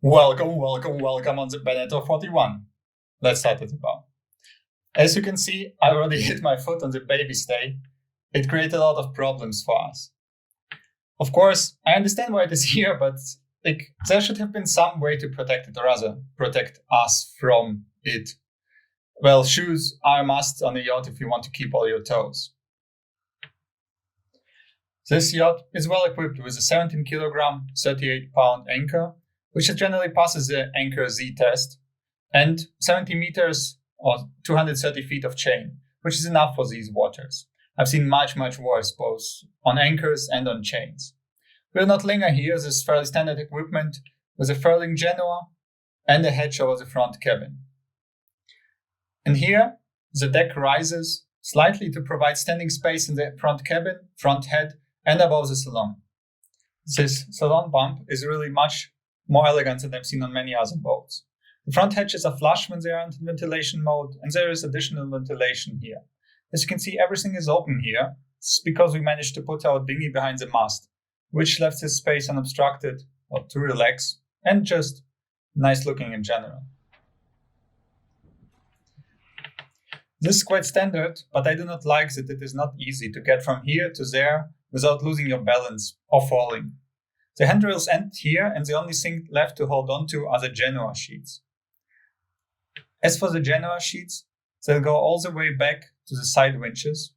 Welcome on the Beneteau 41. Let's start at the bow. As you can see, I already hit my foot on the baby stay. It created a lot of problems for us. Of course, I understand why it is here, but there should have been some way to protect it, or rather, protect us from it. Well, shoes are a must on a yacht if you want to keep all your toes. This yacht is well equipped with a 17 kilogram, 38 pound anchor, which generally passes the anchor Z test, and 70 meters or 230 feet of chain, which is enough for these waters. I've seen much worse, both on anchors and on chains. We'll not linger here. This is fairly standard equipment with a furling Genoa and a hatch over the front cabin. And here, the deck rises slightly to provide standing space in the front cabin, front head, and above the salon. This salon bump is really much more elegant than I've seen on many other boats. The front hatches are flush when they are in ventilation mode, and there is additional ventilation here. As you can see, everything is open here. It's because we managed to put our dinghy behind the mast, which left this space unobstructed to relax and just nice looking in general. This is quite standard, but I do not like that it is not easy to get from here to there without losing your balance or falling. The handrails end here, and the only thing left to hold on to are the Genoa sheets. As for the Genoa sheets, they'll go all the way back to the side winches.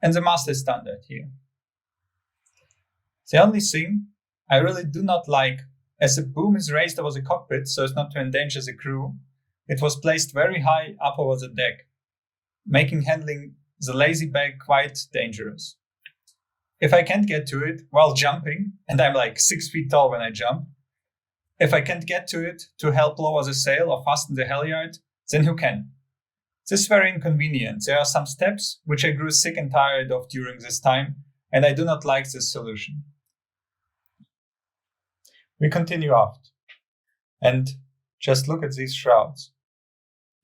And the mast is standard here. The only thing I really do not like, as the boom is raised over the cockpit so as not to endanger the crew, it was placed very high up over the deck, making handling the lazy bag quite dangerous. If I can't get to it while jumping, and I'm like 6 feet tall when I jump, if I can't get to it to help lower the sail or fasten the halyard, then who can? This is very inconvenient. There are some steps which I grew sick and tired of during this time, and I do not like this solution. We continue aft, and just look at these shrouds.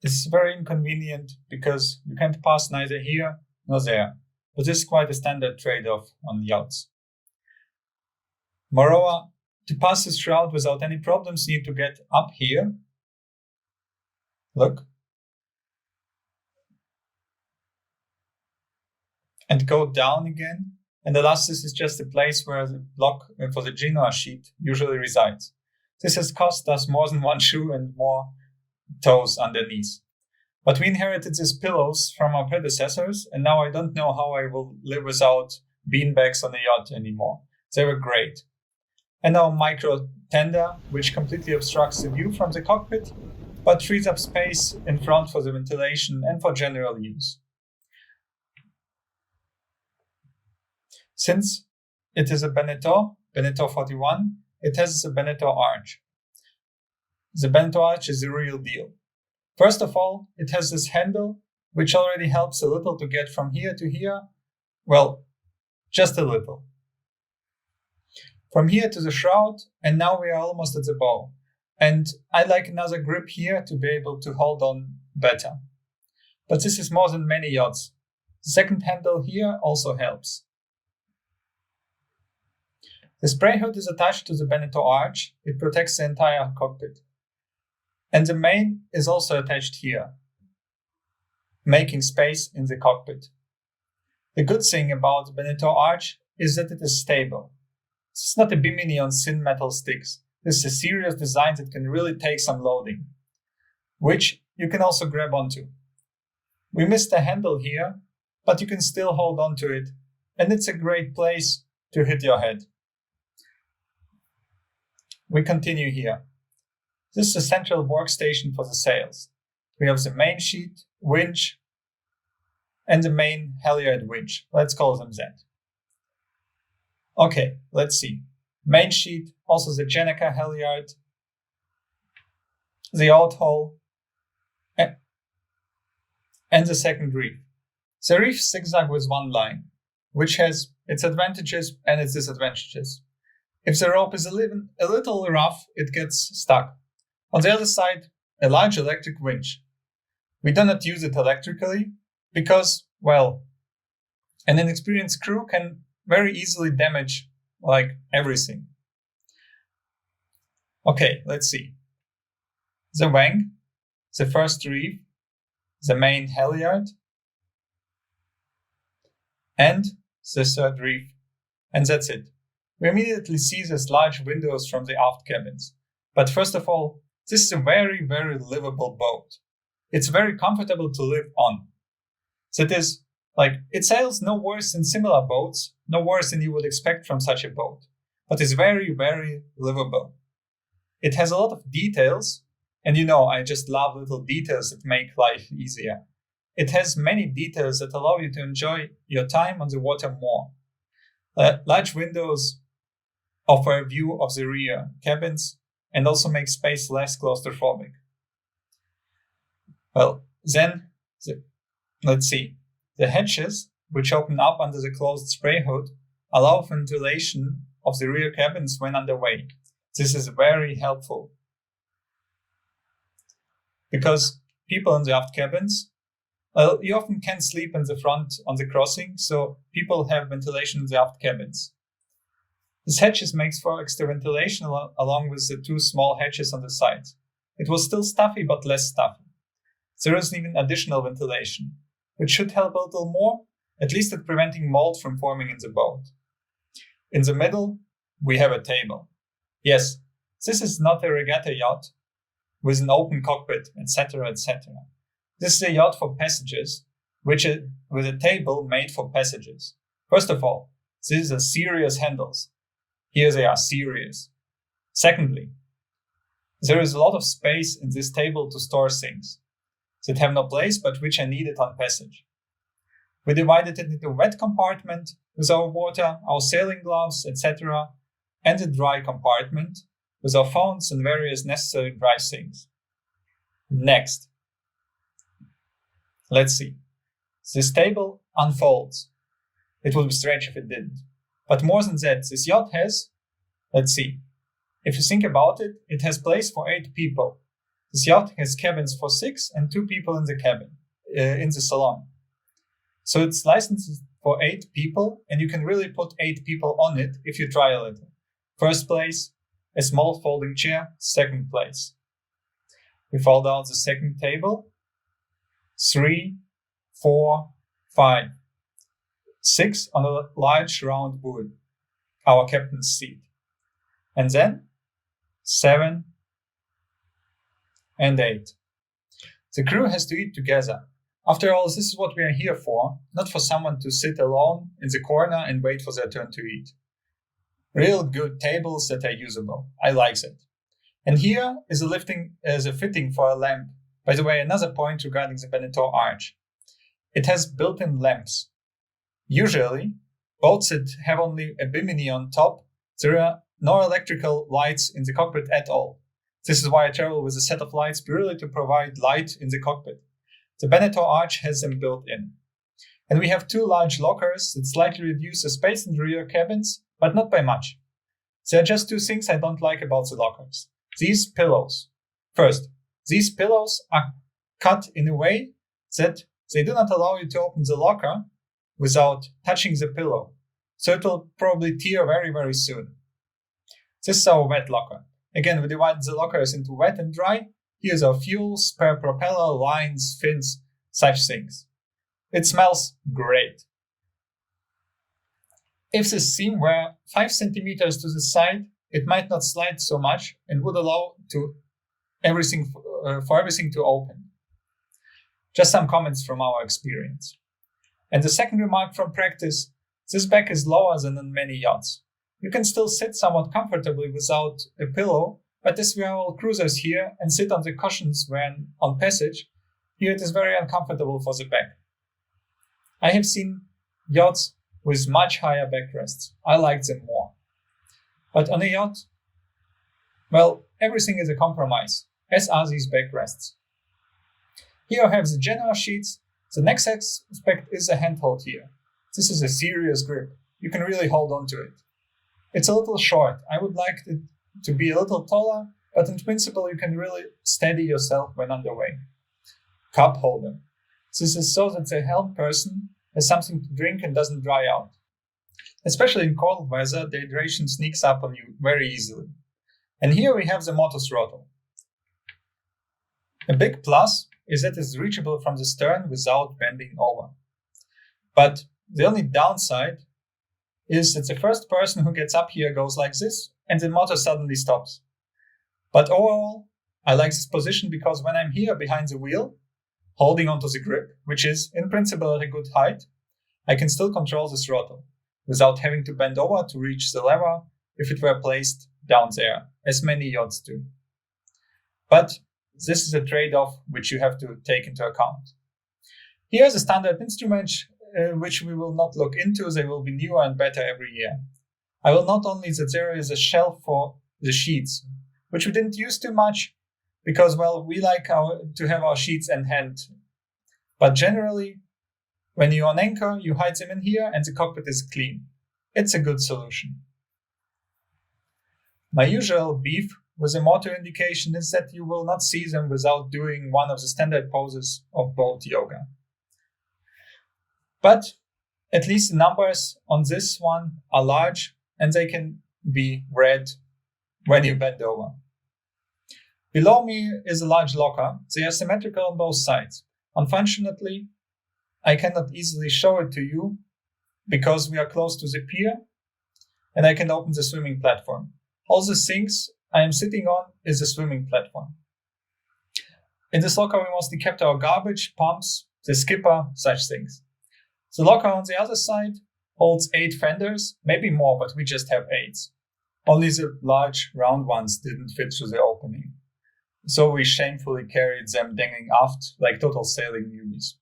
It's very inconvenient because you can't pass neither here nor there, but this is quite a standard trade-off on yachts. Moreover, to pass this shroud without any problems, you need to get up here. Look. And go down again. And the last, this is just the place where the block for the Genoa sheet usually resides. This has cost us more than one shoe and more toes underneath. But we inherited these pillows from our predecessors, and now I don't know how I will live without beanbags on a yacht anymore. They were great. And our micro tender, which completely obstructs the view from the cockpit, but frees up space in front for the ventilation and for general use. Since it is a Beneteau 41, it has a Beneteau Arch. The Beneteau Arch is the real deal. First of all, it has this handle, which already helps a little to get from here to here. Well, just a little. From here to the shroud, and now we are almost at the bow. And I like another grip here to be able to hold on better. But this is more than many yachts. The second handle here also helps. The spray hood is attached to the Beneteau Arch. It protects the entire cockpit. And the main is also attached here, making space in the cockpit. The good thing about the Beneteau Arch is that it is stable. It's not a Bimini on thin metal sticks. This is a serious design that can really take some loading, which you can also grab onto. We missed a handle here, but you can still hold on to it, and it's a great place to hit your head. We continue here. This is a central workstation for the sails. We have the main sheet, winch, and the main halyard winch. Let's call them that. Okay, let's see. Main sheet, also the Jenica halyard, the out hole, and the second reef. The reef zigzag with one line, which has its advantages and its disadvantages. If the rope is a little rough, it gets stuck. On the other side, a large electric winch. We do not use it electrically because, well, an inexperienced crew can very easily damage everything. Okay, let's see. The wing, the first reef, the main halyard, and the third reef. And that's it. We immediately see these large windows from the aft cabins. But first of all, this is a very, very livable boat. It's very comfortable to live on. That is, it sails no worse than similar boats, no worse than you would expect from such a boat. But it's very, very livable. It has a lot of details, and I just love little details that make life easier. It has many details that allow you to enjoy your time on the water more. Large windows offer a view of the rear cabins and also make space less claustrophobic. Well, then, let's see. The hatches, which open up under the closed spray hood, allow ventilation of the rear cabins when underway. This is very helpful because people in the aft cabins, you often can't sleep in the front on the crossing, so people have ventilation in the aft cabins. This hatches makes for extra ventilation along with the two small hatches on the sides. It was still stuffy, but less stuffy. There is even additional ventilation, which should help a little more, at least at preventing mold from forming in the boat. In the middle, we have a table. Yes, this is not a regatta yacht with an open cockpit, etc., etc. This is a yacht for passengers, with a table made for passengers. First of all, these are serious handles. Here they are serious. Secondly, there is a lot of space in this table to store things that have no place but which are needed on passage. We divided it into a wet compartment with our water, our sailing gloves, etc., and a dry compartment with our phones and various necessary dry things. Next, let's see. This table unfolds. It would be strange if it didn't. But more than that, this yacht has, let's see. If you think about it, it has place for 8 people. This yacht has cabins for 6 and 2 people in the cabin, in the salon. So it's licensed for 8 people, and you can really put 8 people on it if you try a little. First place, a small folding chair. Second place. We fold out the second table. 3, 4, 5, 6 on a large round wood, our captain's seat. And then 7 and 8. The crew has to eat together. After all, this is what we are here for, not for someone to sit alone in the corner and wait for their turn to eat. Real good tables that are usable. I like that. And here is a fitting for a lamp. By the way, another point regarding the Beneteau Arch. It has built-in lamps. Usually, boats that have only a Bimini on top, there are no electrical lights in the cockpit at all. This is why I travel with a set of lights purely to provide light in the cockpit. The Beneteau Arch has them built in. And we have 2 large lockers that slightly reduce the space in the rear cabins, but not by much. There are just 2 things I don't like about the lockers. These pillows. First, these pillows are cut in a way that they do not allow you to open the locker without touching the pillow. So it will probably tear very, very soon. This is our wet locker. Again, we divide the lockers into wet and dry. Here's our fuel, spare propeller, lines, fins, such things. It smells great. If the seam were 5 centimeters to the side, it might not slide so much and would allow for everything to open. Just some comments from our experience. And the second remark from practice, this back is lower than on many yachts. You can still sit somewhat comfortably without a pillow, but as we are all cruisers here and sit on the cushions when on passage, here it is very uncomfortable for the back. I have seen yachts with much higher backrests. I like them more. But on a yacht, well, everything is a compromise, as are these backrests. Here I have the general sheets. The next aspect is the handhold here. This is a serious grip. You can really hold on to it. It's a little short. I would like it to be a little taller, but in principle you can really steady yourself when underway. Cup holder. This is so that the helm person has something to drink and doesn't dry out. Especially in cold weather, dehydration sneaks up on you very easily. And here we have the motor throttle. A big plus is that it's reachable from the stern without bending over. But the only downside is that the first person who gets up here goes like this, and the motor suddenly stops. But overall, I like this position because when I'm here behind the wheel, holding onto the grip, which is in principle at a good height, I can still control the throttle without having to bend over to reach the lever if it were placed down there, as many yachts do. But this is a trade-off which you have to take into account. Here's a standard instrument which we will not look into. They will be newer and better every year. I will note only that there is a shelf for the sheets, which we didn't use too much because, well, we like to have our sheets in hand. But generally, when you're on anchor, you hide them in here and the cockpit is clean. It's a good solution. My usual beef with the motor indication is that you will not see them without doing one of the standard poses of boat yoga. But at least the numbers on this one are large and they can be read when you bend over. Below me is a large locker. They are symmetrical on both sides. Unfortunately, I cannot easily show it to you because we are close to the pier and I can open the swimming platform. All the things I am sitting on is a swimming platform. In this locker we mostly kept our garbage, pumps, the skipper, such things. The locker on the other side holds 8 fenders, maybe more, but we just have 8. Only the large round ones didn't fit through the opening. So we shamefully carried them dangling aft like total sailing newbies.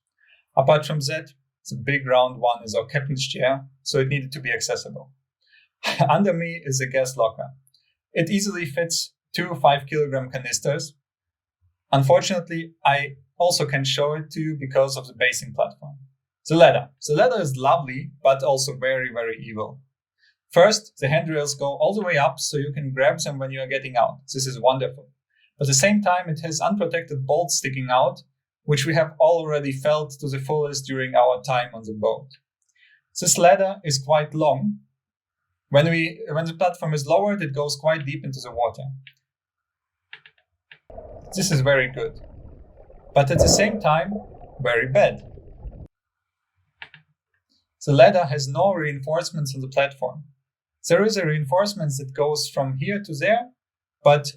Apart from that, the big round one is our captain's chair, so it needed to be accessible. Under me is a gas locker. It easily fits 2 5-kilogram canisters. Unfortunately, I also can show it to you because of the basing platform. The ladder. The ladder is lovely, but also very, very evil. First, the handrails go all the way up so you can grab them when you are getting out. This is wonderful. But at the same time, it has unprotected bolts sticking out, which we have already felt to the fullest during our time on the boat. This ladder is quite long. When the platform is lowered, it goes quite deep into the water. This is very good, but at the same time, very bad. The ladder has no reinforcements on the platform. There is a reinforcement that goes from here to there, but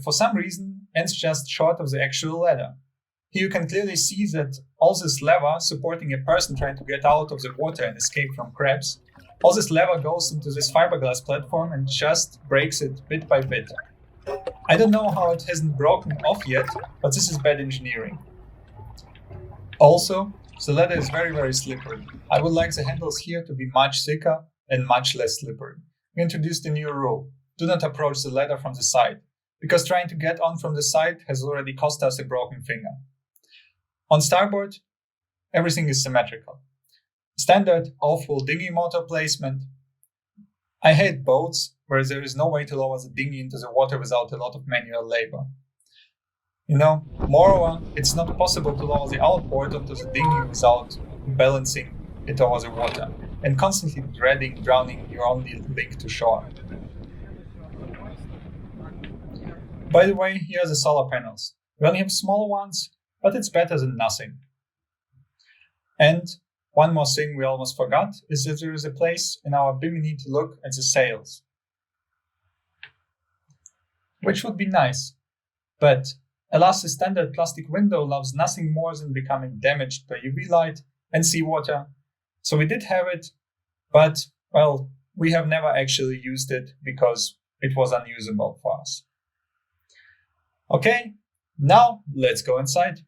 for some reason ends just short of the actual ladder. Here you can clearly see that all this lever supporting a person trying to get out of the water and escape from crabs, all this lever goes into this fiberglass platform and just breaks it bit by bit. I don't know how it hasn't broken off yet, but this is bad engineering. Also, the ladder is very, very slippery. I would like the handles here to be much thicker and much less slippery. We introduced a new rule. Do not approach the ladder from the side, because trying to get on from the side has already cost us a broken finger. On starboard, everything is symmetrical. Standard off-wheel dinghy motor placement. I hate boats where there is no way to lower the dinghy into the water without a lot of manual labor. Moreover, it's not possible to lower the outboard onto the dinghy without balancing it over the water and constantly drowning your only link to shore. By the way, here are the solar panels. We only have small ones, but it's better than nothing. And one more thing we almost forgot is that there is a place in our Bimini to look at the sails, which would be nice, but alas, the standard plastic window loves nothing more than becoming damaged by UV light and seawater. So we did have it, but, well, we have never actually used it because it was unusable for us. Okay, now let's go inside.